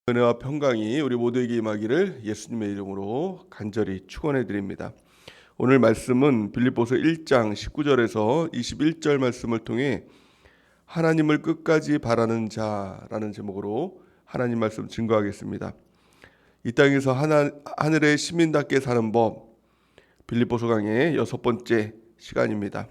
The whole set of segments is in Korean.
은혜와 평강이 우리 모두에게 임하기를 예수님의 이름으로 간절히 축원해 드립니다. 오늘 말씀은 빌립보서 1장 19절에서 21절 말씀을 통해 하나님을 끝까지 바라는 자라는 제목으로 하나님 말씀 증거하겠습니다. 이 땅에서 하늘의 시민답게 사는 법, 빌립보서 강의 6번째 시간입니다.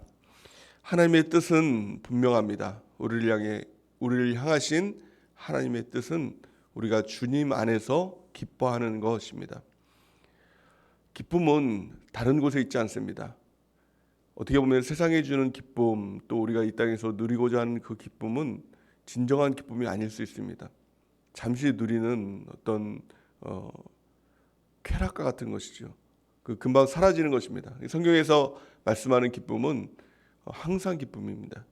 하나님의 뜻은 분명합니다. 우리를 향하신 하나님의 뜻은 우리가 주님 안에서 기뻐하는 것입니다. 기쁨은 다른 곳에 있지 않습니다. 어떻게 보면 세상에 주는 기쁨, 또 우리가 이 땅에서 누리고자 하는 그 기쁨은 진정한 기쁨이 아닐 수 있습니다. 잠시 누리는 어떤 쾌락과 같은 것이죠. 금방 사라지는 것입니다. 성경에서 말씀하는 기쁨은 항상 기쁨입니다.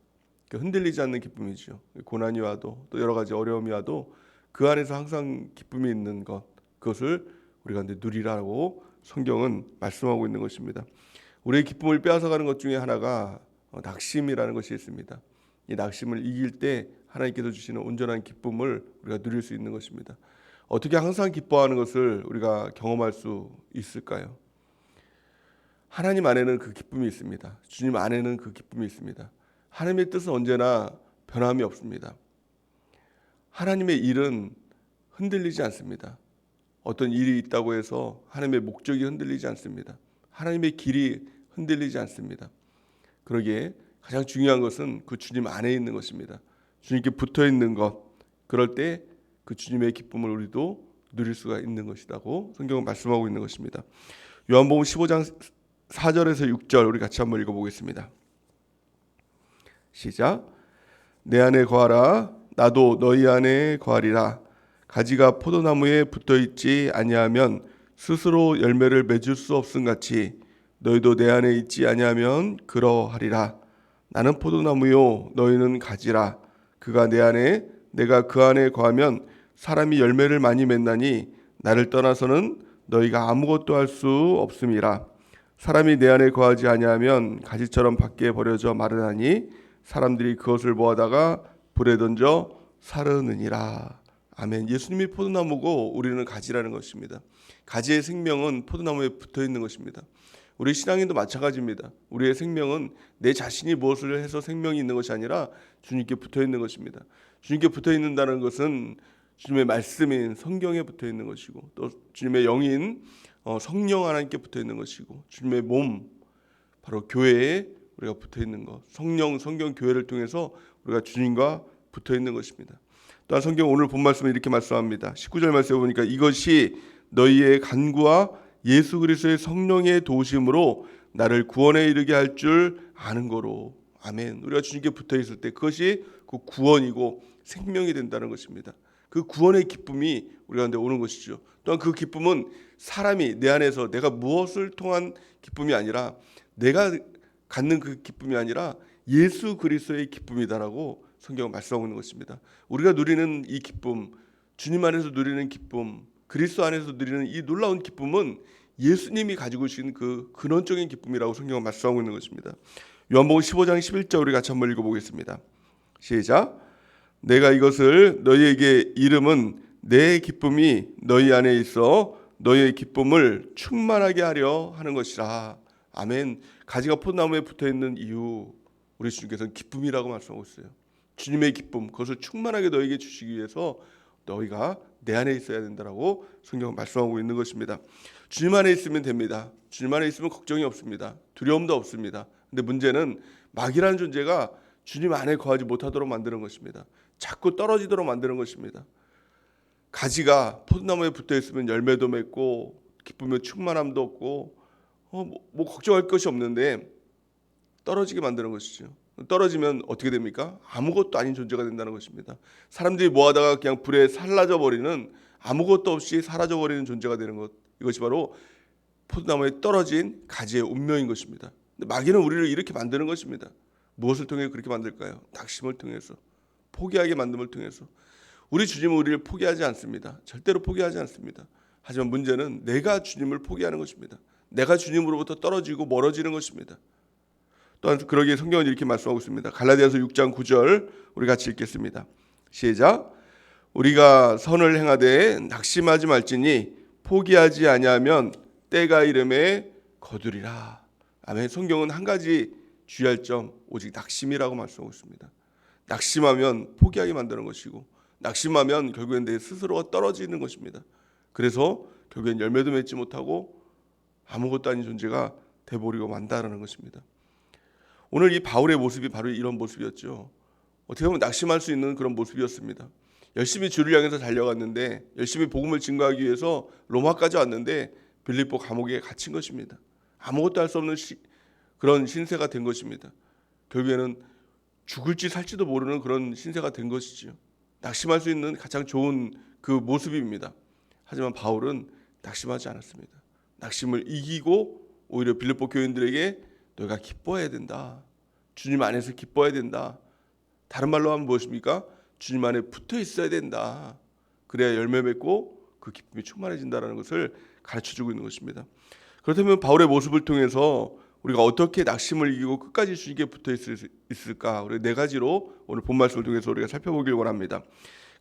흔들리지 않는 기쁨이죠. 고난이 와도 또 여러 가지 어려움이 와도 그 안에서 항상 기쁨이 있는 것, 그것을 우리가 누리라고 성경은 말씀하고 있는 것입니다. 우리의 기쁨을 빼앗아가는 것 중에 하나가 낙심이라는 것이 있습니다. 이 낙심을 이길 때 하나님께서 주시는 온전한 기쁨을 우리가 누릴 수 있는 것입니다. 어떻게 항상 기뻐하는 것을 우리가 경험할 수 있을까요? 하나님 안에는 그 기쁨이 있습니다. 주님 안에는 그 기쁨이 있습니다. 하나님의 뜻은 언제나 변함이 없습니다. 하나님의 일은 흔들리지 않습니다. 어떤 일이 있다고 해서 하나님의 목적이 흔들리지 않습니다. 하나님의 길이 흔들리지 않습니다. 그러기에 가장 중요한 것은 그 주님 안에 있는 것입니다. 주님께 붙어 있는 것, 그럴 때 그 주님의 기쁨을 우리도 누릴 수가 있는 것이라고 성경은 말씀하고 있는 것입니다. 요한복음 15장 4절에서 6절 우리 같이 한번 읽어보겠습니다. 시작. 내 안에 거하라. 나도 너희 안에 거하리라. 가지가 포도나무에 붙어있지 아니하면 스스로 열매를 맺을 수 없음같이 너희도 내 안에 있지 아니하면 그러하리라. 나는 포도나무요 너희는 가지라. 그가 내 안에 내가 그 안에 거하면 사람이 열매를 많이 맺나니 나를 떠나서는 너희가 아무것도 할 수 없음이라. 사람이 내 안에 거하지 아니하면 가지처럼 밖에 버려져 마르나니 사람들이 그것을 모아다가 불에 던져 사르느니라. 아멘. 예수님이 포도나무고 우리는 가지라는 것입니다. 가지의 생명은 포도나무에 붙어 있는 것입니다. 우리 신앙인도 마찬가지입니다. 우리의 생명은 내 자신이 무엇을 해서 생명이 있는 것이 아니라 주님께 붙어 있는 것입니다. 주님께 붙어 있는다는 것은 주님의 말씀인 성경에 붙어 있는 것이고, 또 주님의 영인 성령 하나님께 붙어 있는 것이고, 주님의 몸 바로 교회에 우리가 붙어 있는 것, 성령 교회를 통해서 우리가 주님과 붙어 있는 것입니다. 또한 성경 오늘 본 말씀은 이렇게 말씀합니다. 19절 말씀에 보니까 이것이 너희의 간구와 예수 그리스도의 성령의 도우심으로 나를 구원에 이르게 할 줄 아는 거로. 아멘. 우리가 주님께 붙어 있을 때 그것이 그 구원이고 생명이 된다는 것입니다. 그 구원의 기쁨이 우리 가운데 오는 것이죠. 또한 그 기쁨은 사람이 내 안에서 내가 무엇을 통한 기쁨이 아니라, 내가 갖는 그 기쁨이 아니라 예수 그리스도의 기쁨이다라고 성경은 말씀하고 있는 것입니다. 우리가 누리는 이 기쁨, 주님 안에서 누리는 기쁨, 그리스도 안에서 누리는 이 놀라운 기쁨은 예수님이 가지고 계신 그 근원적인 기쁨이라고 성경은 말씀하고 있는 것입니다. 요한복음 15장 11절 우리 같이 한번 읽어보겠습니다. 시작. 내가 이것을 너희에게 이름은 내 기쁨이 너희 안에 있어 너희의 기쁨을 충만하게 하려 하는 것이라. 아멘. 가지가 포도나무에 붙어있는 이유, 우리 주님께서는 기쁨이라고 말씀하고 있어요. 주님의 기쁨, 그것을 충만하게 너희에게 주시기 위해서 너희가 내 안에 있어야 된다라고 성경은 말씀하고 있는 것입니다. 주님 안에 있으면 됩니다. 주님 안에 있으면 걱정이 없습니다. 두려움도 없습니다. 근데 문제는 마귀라는 존재가 주님 안에 거하지 못하도록 만드는 것입니다. 자꾸 떨어지도록 만드는 것입니다. 가지가 포도나무에 붙어 있으면 열매도 맺고 기쁘며 충만함도 없고 뭐 걱정할 것이 없는데 떨어지게 만드는 것이죠. 떨어지면 어떻게 됩니까? 아무것도 아닌 존재가 된다는 것입니다. 사람들이 모아다가 그냥 불에 살라져 버리는, 아무것도 없이 사라져 버리는 존재가 되는 것, 이것이 바로 포도나무에 떨어진 가지의 운명인 것입니다. 근데 마귀는 우리를 이렇게 만드는 것입니다. 무엇을 통해 그렇게 만들까요? 낙심을 통해서, 포기하게 만듦을 통해서. 우리 주님은 우리를 포기하지 않습니다. 절대로 포기하지 않습니다. 하지만 문제는 내가 주님을 포기하는 것입니다. 내가 주님으로부터 떨어지고 멀어지는 것입니다. 또한 그러기에 성경은 이렇게 말씀하고 있습니다. 갈라디아서 6장 9절 우리 같이 읽겠습니다. 시작. 우리가 선을 행하되 낙심하지 말지니 포기하지 아니하면 때가 이름에 거두리라. 아멘. 성경은 한 가지 주의할 점, 오직 낙심이라고 말씀하고 있습니다. 낙심하면 포기하게 만드는 것이고, 낙심하면 결국엔 내 스스로가 떨어지는 것입니다. 그래서 결국엔 열매도 맺지 못하고 아무것도 아닌 존재가 돼버리고 만다라는 것입니다. 오늘 이 바울의 모습이 바로 이런 모습이었죠. 어떻게 보면 낙심할 수 있는 그런 모습이었습니다. 열심히 주를 향해서 달려갔는데, 열심히 복음을 증거하기 위해서 로마까지 왔는데 빌립보 감옥에 갇힌 것입니다. 아무것도 할 수 없는 그런 신세가 된 것입니다. 결국에는 죽을지 살지도 모르는 그런 신세가 된 것이지요. 낙심할 수 있는 가장 좋은 그 모습입니다. 하지만 바울은 낙심하지 않았습니다. 낙심을 이기고 오히려 빌립보 교인들에게 너희가 기뻐해야 된다. 주님 안에서 기뻐해야 된다. 다른 말로 하면 무엇입니까? 주님 안에 붙어 있어야 된다. 그래야 열매 맺고 그 기쁨이 충만해진다는 것을 가르쳐주고 있는 것입니다. 그렇다면 바울의 모습을 통해서 우리가 어떻게 낙심을 이기고 끝까지 주님께 붙어 있을까? 우리 네 가지로 오늘 본 말씀을 통해서 우리가 살펴보길 원합니다.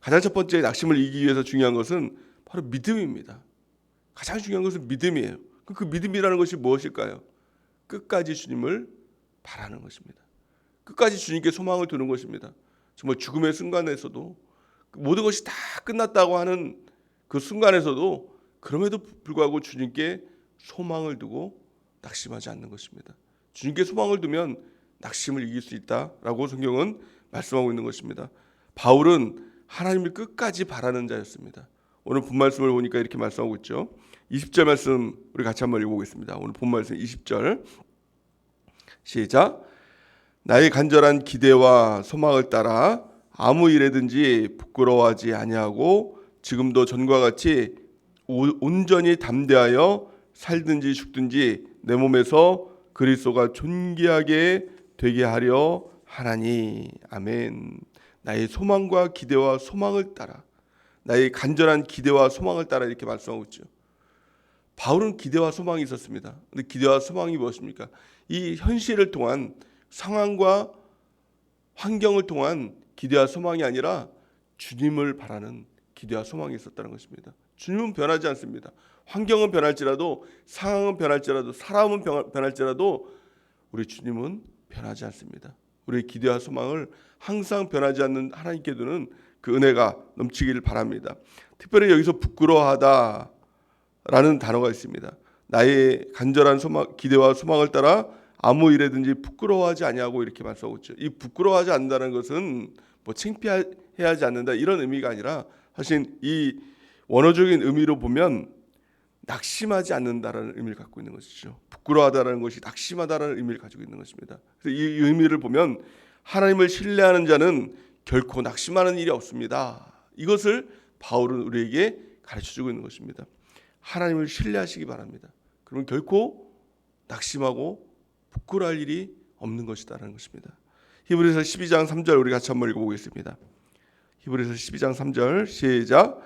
가장 첫 번째, 낙심을 이기기 위해서 중요한 것은 바로 믿음입니다. 가장 중요한 것은 믿음이에요. 그 믿음이라는 것이 무엇일까요? 끝까지 주님을 바라는 것입니다. 끝까지 주님께 소망을 두는 것입니다. 정말 죽음의 순간에서도 모든 것이 다 끝났다고 하는 그 순간에서도 그럼에도 불구하고 주님께 소망을 두고 낙심하지 않는 것입니다. 주님께 소망을 두면 낙심을 이길 수 있다라고 성경은 말씀하고 있는 것입니다. 바울은 하나님을 끝까지 바라는 자였습니다. 오늘 본 말씀을 보니까 이렇게 말씀하고 있죠. 20절 말씀 우리 같이 한번 읽어보겠습니다. 오늘 본 말씀 20절 시작. 나의 간절한 기대와 소망을 따라 아무 일에든지 부끄러워하지 아니하고 지금도 전과 같이 온전히 담대하여 살든지 죽든지 내 몸에서 그리스도가 존귀하게 되게 하려 하나니. 아멘. 나의 소망과 기대와 소망을 따라, 나의 간절한 기대와 소망을 따라 이렇게 말씀하고 있죠. 바울은 기대와 소망이 있었습니다. 근데 기대와 소망이 무엇입니까? 이 현실을 통한 상황과 환경을 통한 기대와 소망이 아니라 주님을 바라는 기대와 소망이 있었다는 것입니다. 주님은 변하지 않습니다. 환경은 변할지라도, 상황은 변할지라도, 사람은 변할지라도 우리 주님은 변하지 않습니다. 우리의 기대와 소망을 항상 변하지 않는 하나님께 두는 그 은혜가 넘치기를 바랍니다. 특별히 여기서 부끄러워하다라는 단어가 있습니다. 나의 간절한 기대와 소망을 따라 아무 일에든지 부끄러워하지 아니하고 이렇게 말씀하고 있죠. 이 부끄러워하지 않는다는 것은 뭐 창피해하지 않는다 이런 의미가 아니라 사실 이 원어적인 의미로 보면 낙심하지 않는다라는 의미를 갖고 있는 것이죠. 부끄러워하다라는 것이 낙심하다라는 의미를 가지고 있는 것입니다. 그래서 이 의미를 보면 하나님을 신뢰하는 자는 결코 낙심하는 일이 없습니다. 이것을 바울은 우리에게 가르쳐주고 있는 것입니다. 하나님을 신뢰하시기 바랍니다. 그러면 결코 낙심하고 부끄러워할 일이 없는 것이다라는 것입니다. 히브리서 12장 3절 우리 같이 한번 읽어보겠습니다. 히브리서 12장 3절 시작.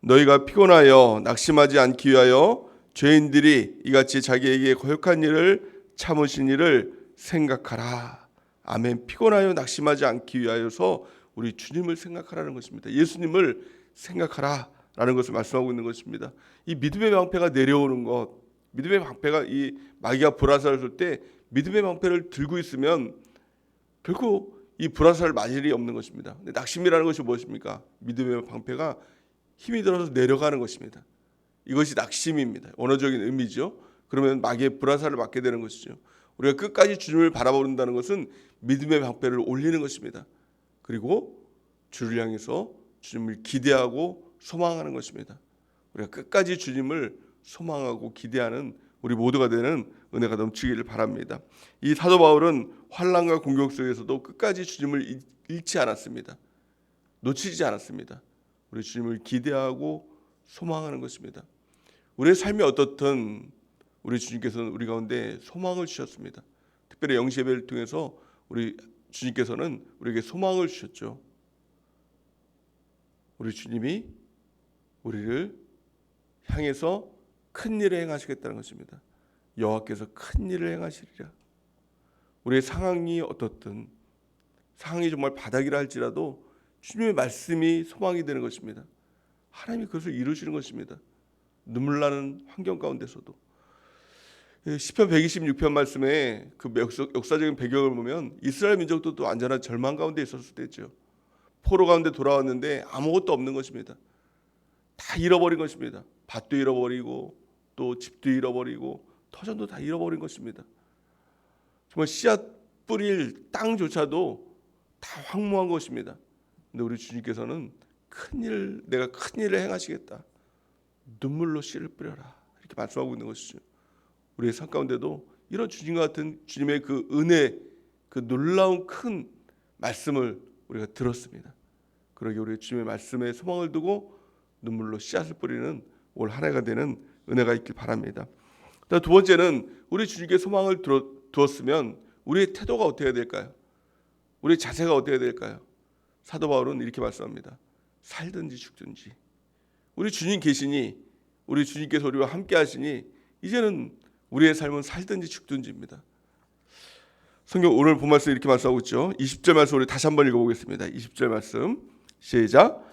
너희가 피곤하여 낙심하지 않기 위하여 죄인들이 이같이 자기에게 거역한 일을 참으신 일을 생각하라. 아멘. 피곤하여 낙심하지 않기 위하여서 우리 주님을 생각하라는 것입니다. 예수님을 생각하라라는 것을 말씀하고 있는 것입니다. 이 믿음의 방패가 내려오는 것, 믿음의 방패가 이 마귀가 불화살을 쏠 때 믿음의 방패를 들고 있으면 결코 이 불화살을 맞을 일이 없는 것입니다. 근데 낙심이라는 것이 무엇입니까? 믿음의 방패가 힘이 들어서 내려가는 것입니다. 이것이 낙심입니다. 언어적인 의미죠. 그러면 마귀의 불화살을 맞게 되는 것이죠. 우리가 끝까지 주님을 바라본다는 것은 믿음의 방패를 올리는 것입니다. 그리고 주를 향해서 주님을 기대하고 소망하는 것입니다. 우리가 끝까지 주님을 소망하고 기대하는 우리 모두가 되는 은혜가 넘치기를 바랍니다. 이 사도 바울은 환난과 공격 속에서도 끝까지 주님을 잃지 않았습니다. 놓치지 않았습니다. 우리 주님을 기대하고 소망하는 것입니다. 우리의 삶이 어떻든 우리 주님께서는 우리 가운데 소망을 주셨습니다. 특별히 영시예배를 통해서 우리 주님께서는 우리에게 소망을 주셨죠. 우리 주님이 우리를 향해서 큰 일을 행하시겠다는 것입니다. 여호와께서 큰 일을 행하시리라. 우리의 상황이 어떻든, 상황이 정말 바닥이라 할지라도 주님의 말씀이 소망이 되는 것입니다. 하나님이 그것을 이루시는 것입니다. 눈물 나는 환경 가운데서도. 시편 126편 말씀에 그 역사적인 배경을 보면 이스라엘 민족도 또 완전한 절망 가운데 있었을 때죠. 포로 가운데 돌아왔는데 아무것도 없는 것입니다. 다 잃어버린 것입니다. 밭도 잃어버리고 또 집도 잃어버리고 터전도 다 잃어버린 것입니다. 정말 씨앗 뿌릴 땅조차도 다 황무한 것입니다. 근데 우리 주님께서는 내가 큰 일을 행하시겠다. 눈물로 씨를 뿌려라. 이렇게 말씀하고 있는 것이죠. 우리의 삶 가운데도 이런 주님과 같은 주님의 그 은혜, 그 놀라운 큰 말씀을 우리가 들었습니다. 그러기에 우리 주님의 말씀에 소망을 두고 눈물로 씨앗을 뿌리는 올 한 해가 되는 은혜가 있길 바랍니다. 두 번째는 우리 주님께 소망을 두었으면 우리의 태도가 어떻게 될까요? 우리의 자세가 어떻게 될까요? 사도 바울은 이렇게 말씀합니다. 살든지 죽든지. 우리 주님 계시니, 우리 주님께서 우리와 함께 하시니 이제는 우리의 삶은 살든지 죽든지입니다. 성경 오늘 본 말씀 이렇게 말씀하고 있죠. 20절 말씀 우리 다시 한번 읽어보겠습니다. 20절 말씀 시작.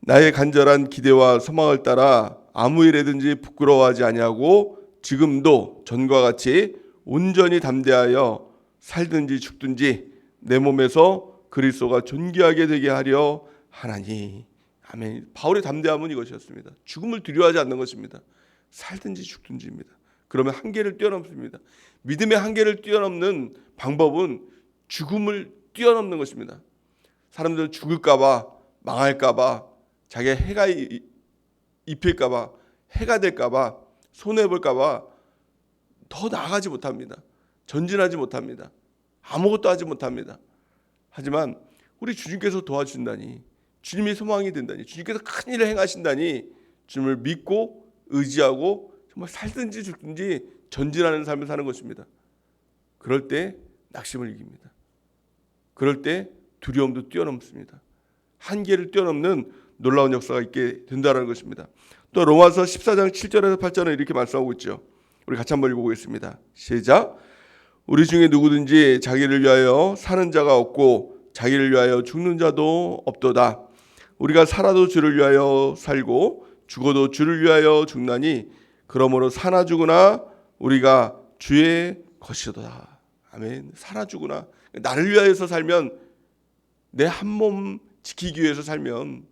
나의 간절한 기대와 소망을 따라 아무 일에든지 부끄러워하지 아니하고 지금도 전과 같이 온전히 담대하여 살든지 죽든지 내 몸에서 그리스도가 존귀하게 되게 하려 하나니. 아멘. 바울의 담대함은 이것이었습니다. 죽음을 두려워하지 않는 것입니다. 살든지 죽든지입니다. 그러면 한계를 뛰어넘습니다. 믿음의 한계를 뛰어넘는 방법은 죽음을 뛰어넘는 것입니다. 사람들은 죽을까봐, 망할까봐, 자기가 해가 입힐까봐, 해가 될까봐, 손해볼까봐 더 나아가지 못합니다. 전진하지 못합니다. 아무것도 하지 못합니다. 하지만 우리 주님께서 도와준다니, 주님이 소망이 된다니, 주님께서 큰 일을 행하신다니 주님을 믿고 의지하고 정말 살든지 죽든지 전진하는 삶을 사는 것입니다. 그럴 때 낙심을 이깁니다. 그럴 때 두려움도 뛰어넘습니다. 한계를 뛰어넘는 놀라운 역사가 있게 된다는 것입니다. 또 로마서 14장 7절에서 8절에 이렇게 말씀하고 있죠. 우리 같이 한번 읽어보겠습니다. 시작. 우리 중에 누구든지 자기를 위하여 사는 자가 없고 자기를 위하여 죽는 자도 없도다. 우리가 살아도 주를 위하여 살고 죽어도 주를 위하여 죽나니 그러므로 사나 죽으나 우리가 주의 것이도다. 아멘. 사나 죽으나 나를 위하여서 살면, 내 한 몸 지키기 위해서 살면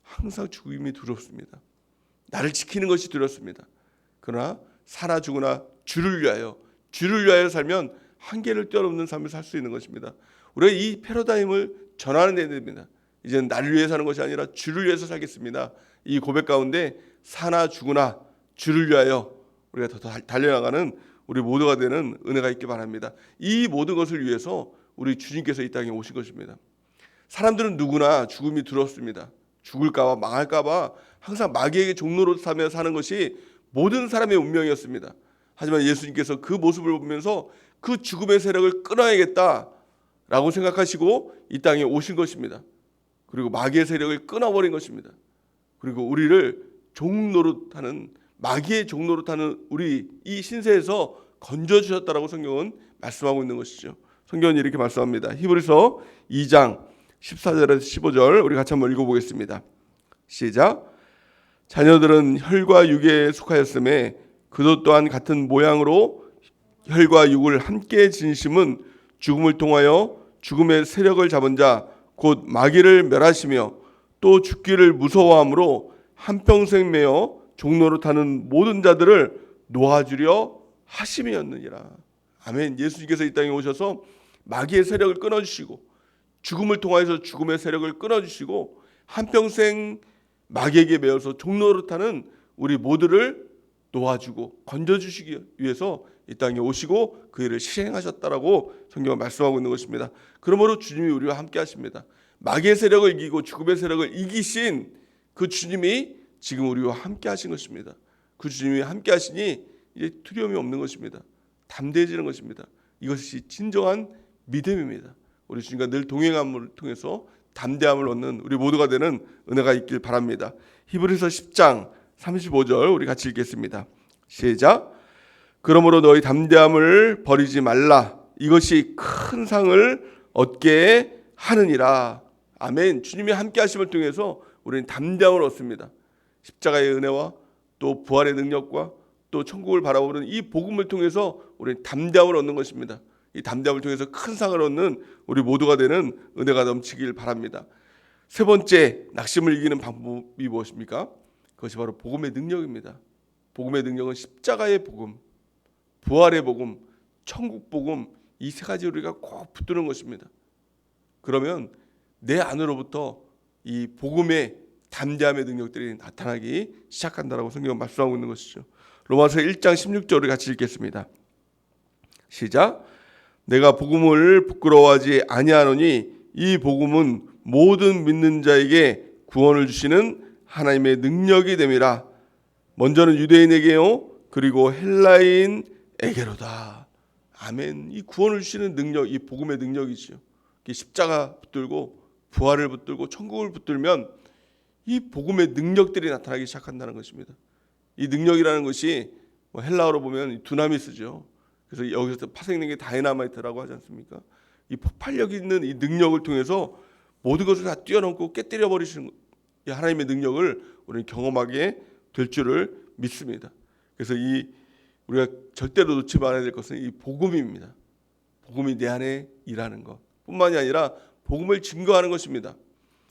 항상 죽음이 두렵습니다. 나를 지키는 것이 두렵습니다. 그러나 사나 죽으나 주를 위하여 살면 한계를 뛰어넘는 삶을 살 수 있는 것입니다. 우리가 이 패러다임을 전환해야 됩니다. 이제는 나를 위해 사는 것이 아니라 주를 위해서 살겠습니다. 이 고백 가운데 사나 죽으나 주를 위하여 우리가 더 달려나가는 우리 모두가 되는 은혜가 있기 바랍니다. 이 모든 것을 위해서 우리 주님께서 이 땅에 오신 것입니다. 사람들은 누구나 죽음이 두렵습니다. 죽을까봐, 망할까봐 항상 마귀에게 종로로 사며 사는 것이 모든 사람의 운명이었습니다. 하지만 예수님께서 그 모습을 보면서 그 죽음의 세력을 끊어야겠다라고 생각하시고 이 땅에 오신 것입니다. 그리고 마귀의 세력을 끊어버린 것입니다. 그리고 우리를 종노릇하는, 마귀의 종노릇하는 우리 이 신세에서 건져주셨다라고 성경은 말씀하고 있는 것이죠. 성경은 이렇게 말씀합니다. 히브리서 2장 14절에서 15절 우리 같이 한번 읽어보겠습니다. 시작. 자녀들은 혈과 육에 속하였음에 그도 또한 같은 모양으로 혈과 육을 함께 지니심은 죽음을 통하여 죽음의 세력을 잡은 자 곧 마귀를 멸하시며 또 죽기를 무서워함으로 한평생 매어 종노릇하는 모든 자들을 놓아주려 하심이었느니라. 아멘. 예수님께서 이 땅에 오셔서 마귀의 세력을 끊어주시고 죽음을 통하여서 죽음의 세력을 끊어주시고 한평생 마귀에게 매어서 종노릇하는 우리 모두를 놓아주고 건져주시기 위해서 이 땅에 오시고 그 일을 실행하셨다라고 성경은 말씀하고 있는 것입니다. 그러므로 주님이 우리와 함께 하십니다. 마귀의 세력을 이기고 죽음의 세력을 이기신 그 주님이 지금 우리와 함께 하신 것입니다. 그 주님이 함께 하시니 이제 두려움이 없는 것입니다. 담대해지는 것입니다. 이것이 진정한 믿음입니다. 우리 주님과 늘 동행함을 통해서 담대함을 얻는 우리 모두가 되는 은혜가 있길 바랍니다. 히브리서 10장 35절 우리 같이 읽겠습니다. 시작. 그러므로 너희 담대함을 버리지 말라. 이것이 큰 상을 얻게 하느니라. 아멘. 주님이 함께 하심을 통해서 우리는 담대함을 얻습니다. 십자가의 은혜와 또 부활의 능력과 또 천국을 바라보는 이 복음을 통해서 우리는 담대함을 얻는 것입니다. 이 담대함을 통해서 큰 상을 얻는 우리 모두가 되는 은혜가 넘치길 바랍니다. 세 번째, 낙심을 이기는 방법이 무엇입니까? 그것이 바로 복음의 능력입니다. 복음의 능력은 십자가의 복음, 부활의 복음, 천국 복음, 이 세 가지 우리가 꼭 붙드는 것입니다. 그러면 내 안으로부터 이 복음의 담대함의 능력들이 나타나기 시작한다라고 성경은 말씀하고 있는 것이죠. 로마서 1장 16절을 같이 읽겠습니다. 시작. 내가 복음을 부끄러워하지 아니하노니 이 복음은 모든 믿는 자에게 구원을 주시는 하나님의 능력이 됨이라. 먼저는 유대인에게요, 그리고 헬라인에게로다. 아멘. 이 구원을 주시는 능력, 이 복음의 능력이지요. 십자가 붙들고 부활을 붙들고 천국을 붙들면 이 복음의 능력들이 나타나기 시작한다는 것입니다. 이 능력이라는 것이 헬라어로 보면 두나미스죠. 그래서 여기서 파생된 게 다이나마이트라고 하지 않습니까? 이 폭발력 있는 이 능력을 통해서 모든 것을 다 뛰어넘고 깨뜨려 버리시는 이 하나님의 능력을 우리는 경험하게 될 줄을 믿습니다. 그래서 이 우리가 절대로 놓지 말아야 될 것은 이 복음입니다. 복음이 내 안에 일하는 것 뿐만이 아니라 복음을 증거하는 것입니다.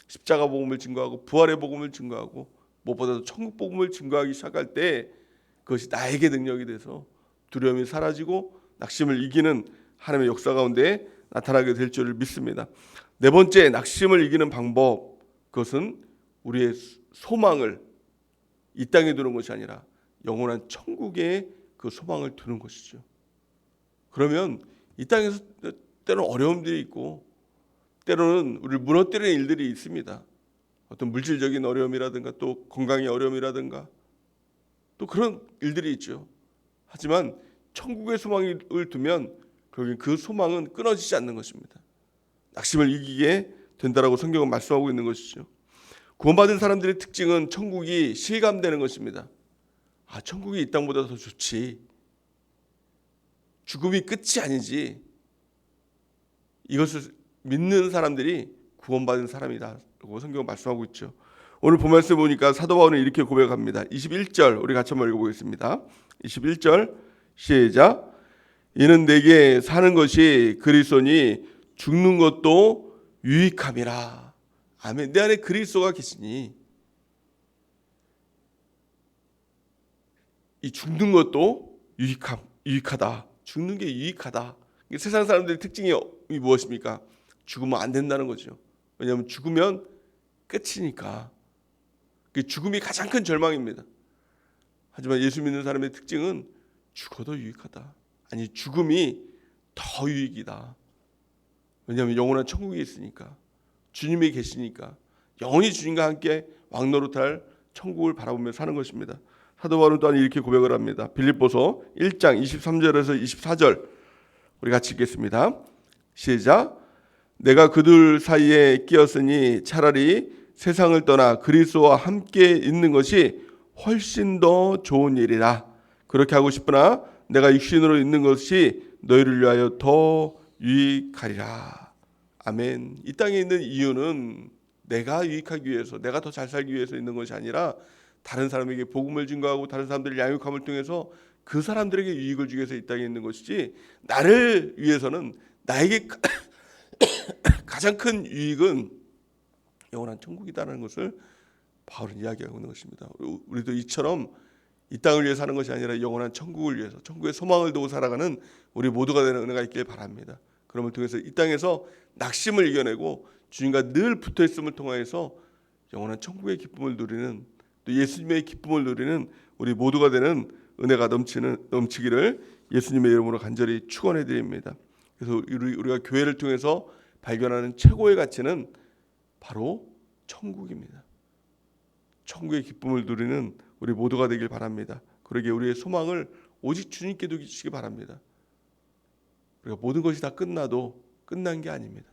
십자가 복음을 증거하고 부활의 복음을 증거하고 무엇보다도 천국 복음을 증거하기 시작할 때 그것이 나에게 능력이 돼서 두려움이 사라지고 낙심을 이기는 하나님의 역사 가운데 나타나게 될 줄을 믿습니다. 네 번째, 낙심을 이기는 방법, 그것은 우리의 소망을 이 땅에 두는 것이 아니라 영원한 천국에 그 소망을 두는 것이죠. 그러면 이 땅에서 때로는 어려움들이 있고 때로는 우리를 무너뜨리는 일들이 있습니다. 어떤 물질적인 어려움이라든가 또 건강의 어려움이라든가 또 그런 일들이 있죠. 하지만 천국의 소망을 두면 결국 그 소망은 끊어지지 않는 것입니다. 낙심을 이기게 된다라고 성경은 말씀하고 있는 것이죠. 구원받은 사람들의 특징은 천국이 실감되는 것입니다. 아, 천국이 이 땅보다 더 좋지. 죽음이 끝이 아니지. 이것을 믿는 사람들이 구원받은 사람이다라고 성경은 말씀하고 있죠. 오늘 본문에서 보니까 사도 바울은 이렇게 고백합니다. 21절 우리 같이 한번 읽어보겠습니다. 21절 시작. 이는 내게 사는 것이 그리스도니 죽는 것도 유익함이라. 아멘. 내 안에 그리스도가 계시니 이 죽는 것도 유익하다. 죽는 게 유익하다. 세상 사람들의 특징이 무엇입니까? 죽으면 안 된다는 거죠. 왜냐하면 죽으면 끝이니까. 죽음이 가장 큰 절망입니다. 하지만 예수 믿는 사람의 특징은 죽어도 유익하다. 아니, 죽음이 더 유익이다. 왜냐하면 영원한 천국이 있으니까, 주님이 계시니까, 영원히 주님과 함께 왕노릇할 천국을 바라보며 사는 것입니다. 사도 바울은 또한 이렇게 고백을 합니다. 빌립보서 1장 23절에서 24절 우리 같이 읽겠습니다. 시작. 내가 그들 사이에 끼었으니 차라리 세상을 떠나 그리스도와 함께 있는 것이 훨씬 더 좋은 일이라. 그렇게 하고 싶으나 내가 육신으로 있는 것이 너희를 위하여 더 유익하리라. 아멘. 이 땅에 있는 이유는 내가 유익하기 위해서, 내가 더 잘 살기 위해서 있는 것이 아니라 다른 사람에게 복음을 증거하고 다른 사람들을 양육함을 통해서 그 사람들에게 유익을 주기 위해서 이 땅에 있는 것이지, 나를 위해서는, 나에게 가장 큰 유익은 영원한 천국이다라는 것을 바울은 이야기하고 있는 것입니다. 우리도 이처럼 이 땅을 위해 사는 것이 아니라 영원한 천국을 위해서, 천국의 소망을 두고 살아가는 우리 모두가 되는 은혜가 있길 바랍니다. 그럼을 통해서 이 땅에서 낙심을 이겨내고 주님과 늘 붙어있음을 통해서 영원한 천국의 기쁨을 누리는, 또 예수님의 기쁨을 누리는 우리 모두가 되는 은혜가 넘치기를 예수님의 이름으로 간절히 축원해 드립니다. 그래서 우리가 교회를 통해서 발견하는 최고의 가치는 바로 천국입니다. 천국의 기쁨을 누리는 우리 모두가 되길 바랍니다. 그러기에 우리의 소망을 오직 주님께 두시기 바랍니다. 우리가 모든 것이 다 끝나도 끝난 게 아닙니다.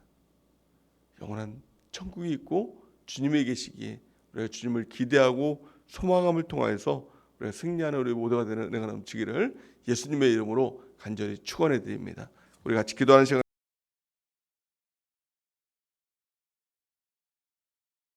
영원한 천국이 있고 주님이 계시기에 우리가 주님을 기대하고 소망함을 통하여서 우리가 승리하는 우리 모두가 되는 은혜가 넘치기를 예수님의 이름으로 간절히 축원해 드립니다. 우리 같이 기도하는 시간